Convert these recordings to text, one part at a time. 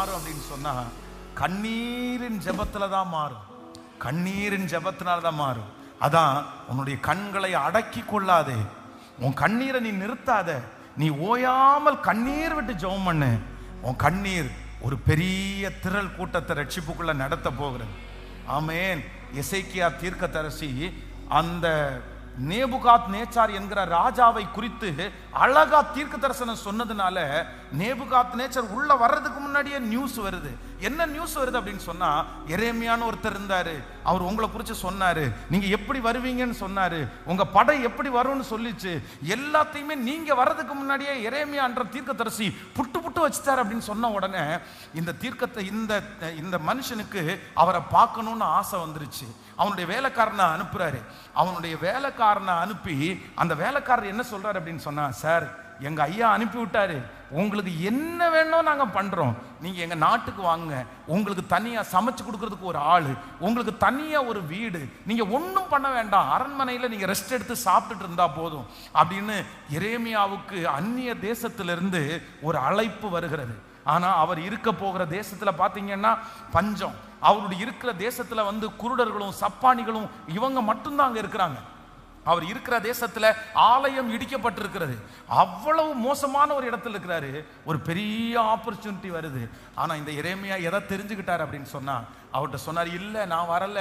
மாறும் அப்படின்னு சொன்னா கண்ணீரின் ஜெபத்துல தான் மாறும். கண்ணீரின் ஜெபத்தினால தான் மாறும். அதான் உன்னுடைய கண்களை அடக்கி கொள்ளாதே, உன் கண்ணீரை நீ நிறுத்தாத, நீ ஓயாமல் கண்ணீர் விட்டு ஜெபம் பண்ணு. உன் கண்ணீர் ஒரு பெரிய திரள் கூட்டத்தை ரட்சிப்புக்குள்ள நடத்த போகிறது. ஆமென். எசேக்கியா தீர்க்கதரிசி அந்த நேபுகாத் நேச்சார் என்கிற ராஜாவை குறித்து அழகா தீர்க்க தரிசனம் சொன்னதுனால நேபுகாத் நேச்சார் உள்ள வர்றதுக்கு முன்னாடியே நியூஸ் வருது. என்ன நியூஸ் வருது அப்படின்னு சொன்னா, எரேமியான்னு ஒருத்தர் இருந்தாரு, அவர் உங்களை குறித்து சொன்னாரு, நீங்க எப்படி வருவீங்கன்னு சொன்னாரு, உங்க படை எப்படி வரும்னு சொல்லிச்சு. எல்லாத்தையுமே நீங்க வர்றதுக்கு முன்னாடியே எரேமியான்ற தீர்க்கதரிசி புட்டு புட்டு வச்சுட்டாரு அப்படின்னு சொன்ன உடனே இந்த தீர்க்கத்தை இந்த மனுஷனுக்கு அவரை பார்க்கணும்னு ஆசை வந்துருச்சு. அவனுடைய வேலைக்காரனை அனுப்புறாரு. அவனுடைய வேலைக்காரனை அனுப்பி அந்த வேலைக்காரர் என்ன சொல்றாரு அப்படின்னு சொன்னா, சார் எங்க ஐயா அனுப்பி விட்டாரு, உங்களுக்கு என்ன வேணும் நாங்க பண்றோம், நீங்க எங்க நாட்டுக்கு வாங்க, உங்களுக்கு தனியா சமைச்சு கொடுக்கறதுக்கு ஒரு ஆளு, உங்களுக்கு தனியா ஒரு வீடு, நீங்க ஒன்றும் பண்ண வேண்டாம், அரண்மனையில நீங்க ரெஸ்ட் எடுத்து சாப்பிட்டுட்டு இருந்தா போதும் அப்படின்னு எரேமியாவுக்கு அந்நிய தேசத்திலிருந்து ஒரு அழைப்பு வருகிறது. ஆனா அவர் இருக்க போகிற தேசத்துல பாத்தீங்கன்னா பஞ்சம். அவருடைய இருக்கிற தேசத்துல குருடர்களும் சப்பானிகளும் இவங்க மட்டும்தான் அங்க இருக்கிறாங்க. அவர் இருக்கிற தேசத்துல ஆலயம் இடிக்கப்பட்டிருக்கிறது. அவ்வளவு மோசமான ஒரு இடத்துல இருக்கிறாரு. ஒரு பெரிய ஆப்பர்ச்சுனிட்டி வருது. ஆனா இந்த எரேமியா எதை தெரிஞ்சுக்கிட்டாரு அப்படின்னு சொன்னா, அவர்கிட்ட சொன்னார், இல்ல நான் வரல,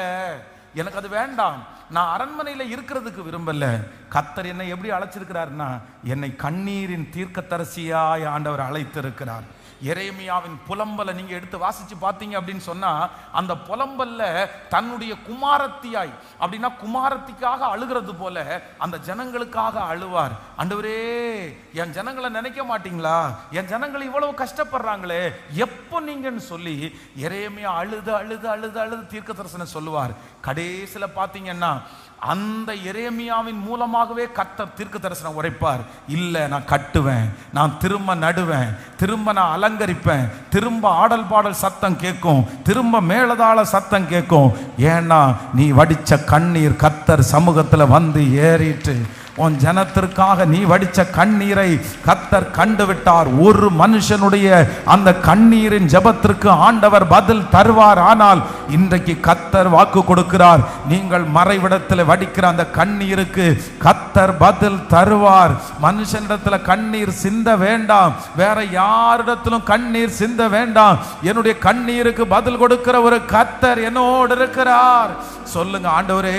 எனக்கு அது வேண்டாம், நான் அரண்மனையில இருக்கிறதுக்கு விரும்பல. கர்த்தர் என்னை எப்படி அழைச்சிருக்கிறார்னா, என்னை கண்ணீரின் தீர்க்கதரிசியாய் ஆண்டவர் அழைத்திருக்கிறார். எரேமியாவின் புலம்பலை நீங்க எடுத்து வாசிச்சு பார்த்தீங்க அப்படின்னு சொன்னா, அந்த புலம்பல்ல தன்னுடைய குமாரத்தியாய், அப்படின்னா குமாரத்திக்காக அழுகிறது போல அந்த ஜனங்களுக்காக அழுவார். ஆண்டவரே என் ஜனங்களை நினைக்க மாட்டீங்களா, என் ஜனங்கள் இவ்வளவு கஷ்டப்படுறாங்களே, எப்போ நீங்கன்னு சொல்லி எரேமியா அழுது அழுது அழுது அழுது தீர்க்க தரிசனம் சொல்லுவார். கடைசியில பார்த்தீங்கன்னா அந்த எரேமியாவின் மூலமாகவே கர்த்தர் தீர்க்க தரிசனம் உரைப்பார். இல்ல நான் கட்டுவேன், நான் திரும்ப நடுவேன், திரும்ப நான் அலங்கரிப்பேன், திரும்ப ஆடல் பாடல் சத்தம் கேட்கும், திரும்ப மேளதாள சத்தம் கேட்கும். ஏன்னா நீ வடிச்ச கண்ணீர் கர்த்தர் சமூகத்துல ஏறிட்டு உன் ஜனத்திற்காக நீ வடிச்ச கண்ணீரை கர்த்தர் கண்டு விட்டார். ஒரு மனுஷனுடைய அந்த கண்ணீரின் ஜெபத்திற்கு ஆண்டவர் பதில் தருவார். ஆனால் இன்றைக்கு கர்த்தர் வாக்கு கொடுக்கிறார், நீங்கள் மறைவிடத்தில் வடிக்கிற அந்த கண்ணீருக்கு கர்த்தர் பதில் தருவார். மனுஷனிடத்துல கண்ணீர் சிந்த வேண்டாம், வேற யாரிடத்திலும் கண்ணீர் சிந்த வேண்டாம். என்னுடைய கண்ணீருக்கு பதில் கொடுக்கிற ஒரு கர்த்தர் என்னோடு இருக்கிறார். சொல்லுங்க, ஆண்டவரே